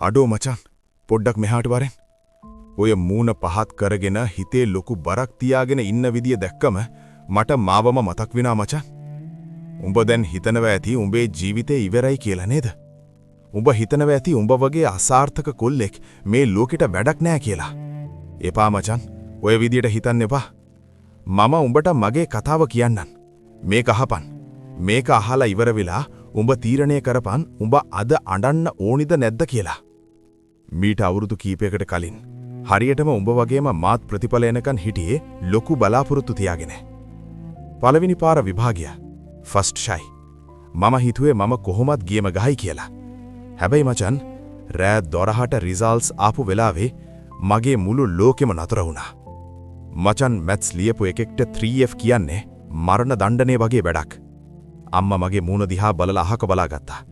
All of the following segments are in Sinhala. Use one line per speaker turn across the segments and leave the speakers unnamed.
අඩෝ මචන් පොඩ්ඩක් මෙහාට වරෙන්. ඔය මූණ පහත් කරගෙන හිතේ ලොකු බරක් තියාගෙන ඉන්න විදිය දැක්කම මට මාවම මතක් වෙනා මචන්. උඹ දැන් හිතනවා ඇති උඹේ ජීවිතේ ඉවරයි කියලා නේද? උඹ හිතනවා ඇති උඹ වගේ අසාර්ථක කොල්ලෙක් මේ ලෝකෙට වැඩක් නෑ කියලා. එපා මචන්, ඔය විදියට හිතන්න එපා. මම උඹට මගේ කතාව කියන්නම්. මේක අහපන්. මේක අහලා ඉවර වෙලා උඹ තීරණය කරපන් උඹ අද අඬන්න ඕනිද නැද්ද කියලා. මීට අවුරුදු කීපයකට කලින් හරියටම උඹ වගේම මාත් ප්‍රතිඵල එනකන් හිටියේ ලොකු බලාපොරොත්තු තියාගෙන. පළවෙනි පාර විභාගය ෆස්ට් ෂයි. මම හිතුවේ මම කොහොමත් ගියම ගහයි කියලා. හැබැයි මචන් රෑ 12ට රිසල්ට්ස් ආපු වෙලාවේ මගේ මුළු ලෝකෙම නතර වුණා. මචන් මැත්ස් ලියපු එකෙක්ට 3F කියන්නේ මරණ දණ්ඩනය වගේ වැඩක්. අම්මා මගේ මූණ දිහා බලලා අහක බලාගත්තා.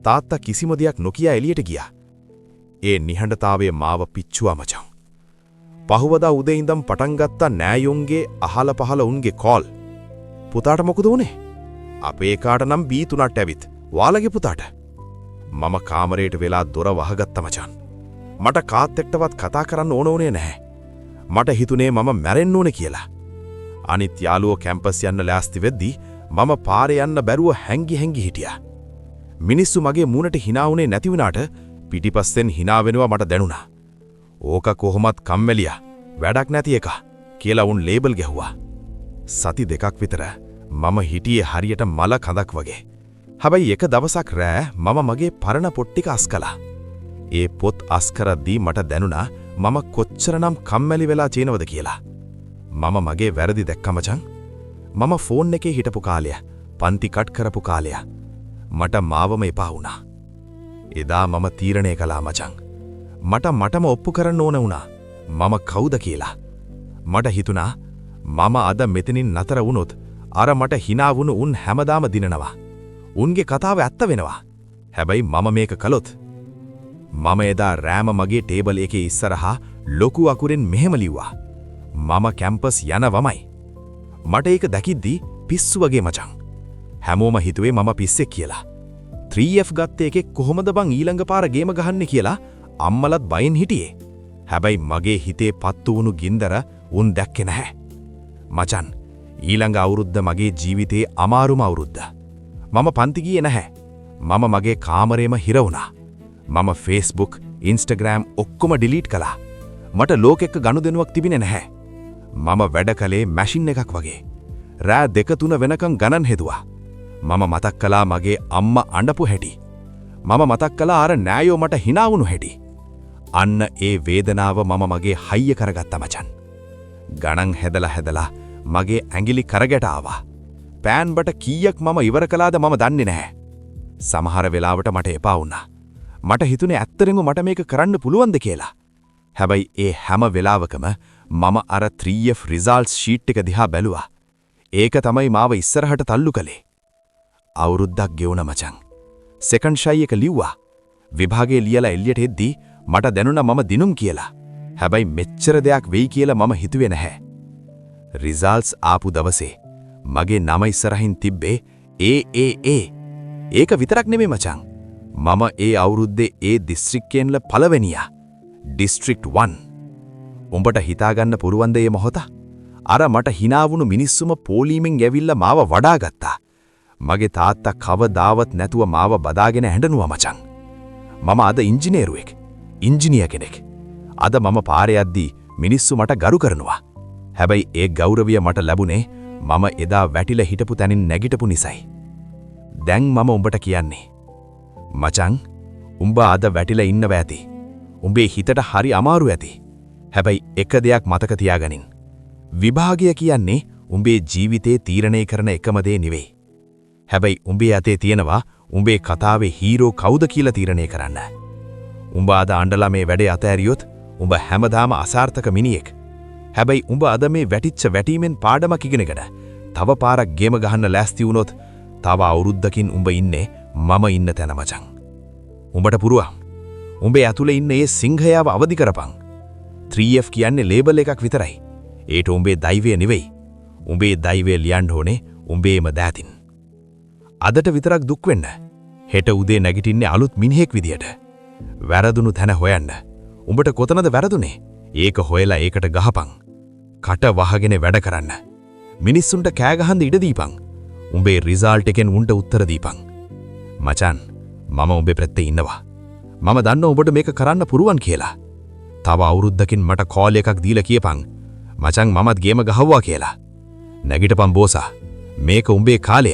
තාත්තා කිසිම දෙයක් නොකිය එළියට ගියා. ඒ නිහඬතාවයේ මාව පිච්චුවා මචං. පහුවදා උදේ ඉඳන් පටන් ගත්තා නෑයොන්ගේ අහල පහල උන්ගේ කෝල්. පුතාට මොකද වුනේ? අපේ කාට නම් B3ට ඇවිත්. වාලගේ පුතාට. මම කාමරයට වෙලා දොර වහගත්තා මචං. මට කාත් එක්කවත් කතා කරන්න ඕනේ නැහැ. මට හිතුනේ මම මැරෙන්න ඕනේ කියලා. අනිත් යාළුවෝ කැම්පස් යන්න ලෑස්ති වෙද්දී මම පාරේ යන්න බැරුව හැංගි හිටියා. මිනිස්සු මගේ මූණට hina වුණේ නැති වුණාට පිටිපස්සෙන් hina වෙනවා මට දැනුණා. ඕක කොහොමත් කම්මැලියා, වැඩක් නැති එක කියලා උන් ලේබල් ගැහුවා. සති දෙකක් විතර මම හිටියේ හරියට මල කඳක් වගේ. හැබැයි එක දවසක් රෑ මම මගේ පරණ පොත් ටික අස් කළා. ඒ පොත් අස් කරද්දී මට දැනුණා මම කොච්චරනම් කම්මැලි වෙලා තියෙනවද කියලා. මම මගේ වැරදි දැක්ක මචං. මම ෆෝන් එකේ හිටපු කාලය, පන්ති කට් කරපු කාලය මට මාවම එපා වුණා. එදා මම තීරණය කළා මචං. මටම ඔප්පු කරන්න ඕන වුණා මම කවුද කියලා. මට හිතුණා මම අද මෙතනින් නතර වුණොත් අර මට hina වුණු උන් හැමදාම දිනනවා. උන්ගේ කතාව ඇත්ත වෙනවා. හැබැයි මම මේක කළොත් මම එදා රෑම මගේ ටේබල් එකේ ඉස්සරහා ලොකු අකුරෙන් මෙහෙම ලිව්වා. මම කැම්පස් යනවමයි. මට ඒක දැකිද්දී පිස්සු වගේ මචං. හැමෝම හිතුවේ මම පිස්සෙක් කියලා. 3F ගත්ත එකෙක් කොහොමද බං ඊළඟ පාර ගේම ගහන්නේ කියලා අම්මලත් බයෙන් හිටියේ. හැබැයි මගේ හිතේ පත්තු වුණු ගින්දර උන් දැක්කේ නැහැ. මචං, ඊළඟ අවුරුද්ද මගේ ජීවිතේ අමාරුම අවුරුද්ද. මම පන්ති ගියේ නැහැ. මම මගේ කාමරේම හිර වුණා. මම Facebook, Instagram ඔක්කොම ඩිලීට් කළා. මට ලෝකෙක ගනුදෙනුවක් තිබුණේ නැහැ. මම වැඩ කළේ මැෂින් එකක් වගේ. රෑ 2-3 වෙනකන් ගණන් හෙදුවා. මම මතක් කළා මගේ අම්මා අඬපු හැටි. මම මතක් කළා අර නෑයෝ මට hina වුණු හැටි. අන්න ඒ වේදනාව මම මගේ හයිය කරගත්තා මචන්. ගණන් හැදලා මගේ ඇඟිලි කරගැට ආවා. පෑන් බට කීයක් මම ඉවර කළාද මම දන්නේ නැහැ. සමහර වෙලාවට මට එපා වුණා. මට හිතුනේ ඇත්තටම මට මේක කරන්න පුළුවන්ද කියලා. හැබැයි ඒ හැම වෙලාවකම මම අර 3F results sheet එක දිහා බැලුවා. ඒක තමයි මාව ඉස්සරහට තල්ලු කළේ. අවුරුද්දක් ගෙවුණා මචං. සෙකන්ඩ් ෂයි එක ලිව්වා. විභාගේ ලියලා එළියට එද්දී මට දැනුණා මම දිනුම් කියලා. හැබැයි මෙච්චර දෙයක් වෙයි කියලා මම හිතුවේ නැහැ. results ආපු දවසේ මගේ නම ඉස්සරහින් තිබ්බේ AAA. ඒක විතරක් නෙමෙයි මචං. මම ඒ අවුරුද්දේ ඒ දිස්ත්‍රික්කයෙන්ල පළවෙනියා. ඩිස්ට්‍රික්ට් 1. උඹට හිතාගන්න පුරුවන්ද මේ මොහොත? අර මට hina වුණු මිනිස්සුම පොලීමෙන් ඇවිල්ලා මාව වඩාගත්තා. මගේ තාත්තා කවදාවත් නැතුව මාව බදාගෙන හැඬනුවා මචං. මම අද ඉංජිනේරුවෙක්. ඉංජිනියර් කෙනෙක්. අද මම පාරේ යද්දී මිනිස්සු මට ගරු කරනවා. හැබැයි ඒ ගෞරවය මට ලැබුණේ මම එදා වැටිලා හිටපු තැනින් නැගිටපු නිසයි. දැන් මම උඹට කියන්නේ මචං, උඹ අද වැටිලා ඉන්නව ඇති. උඹේ හිතට හරි අමාරු ඇති. හැබැයි එක දෙයක් මතක තියාගනින්. විභාගය කියන්නේ උඹේ ජීවිතේ තීරණය කරන එකම දේ නෙවෙයි. හැබැයි උඹේ අතේ තියෙනවා උඹේ කතාවේ හීරෝ කවුද කියලා තීරණය කරන්න. උඹ අද අඬලා මේ වැඩේ අතෑරියොත් උඹ හැමදාම අසාර්ථක මිනිහෙක්. හැබැයි උඹ අද මේ වැටිච්ච වැටීමෙන් පාඩමක් ඉගෙනගෙන තව පාරක් ගේම ගහන්න ලෑස්ති වුණොත් තව අවුරුද්දකින් උඹ ඉන්නේ මම ඉන්න තැන මචං. උඹට පුරුවා. උඹේ ඇතුලේ ඉන්න ඒ සිංහයාව අවදි කරපන්. 3F කියන්නේ ලේබල් එකක් විතරයි. ඒට උඹේ දෛවය නෙවෙයි. උඹේ දෛවය ලියන්න ඕනේ උඹේම දෑතින්. අදට විතරක් දුක් වෙන්න. හෙට උදේ නැගිටින්නේ අලුත් මිනිහෙක් විදියට.
වැරදුණු තැන හොයන්න. උඹට කොතනද වැරදුනේ? ඒක හොයලා ඒකට ගහපන්. කට වහගෙන වැඩ කරන්න. මිනිස්සුන්ට කෑ ගහන්න ඉඩ දීපන්. උඹේ රිසල්ට් එකෙන් උන්ට උත්තර දීපන්. මචන්, මම උඹේ පැත්තේ ඉන්නවා. මම දන්නවා උඹට මේක කරන්න පුරුවන් කියලා. තව අවුරුද්දකින් මට කෝල් එකක් දීලා කියපන්. මචං මමත් ගේම ගහවුවා කියලා. නැගිටපන් බෝසා. මේක උඹේ කාලය.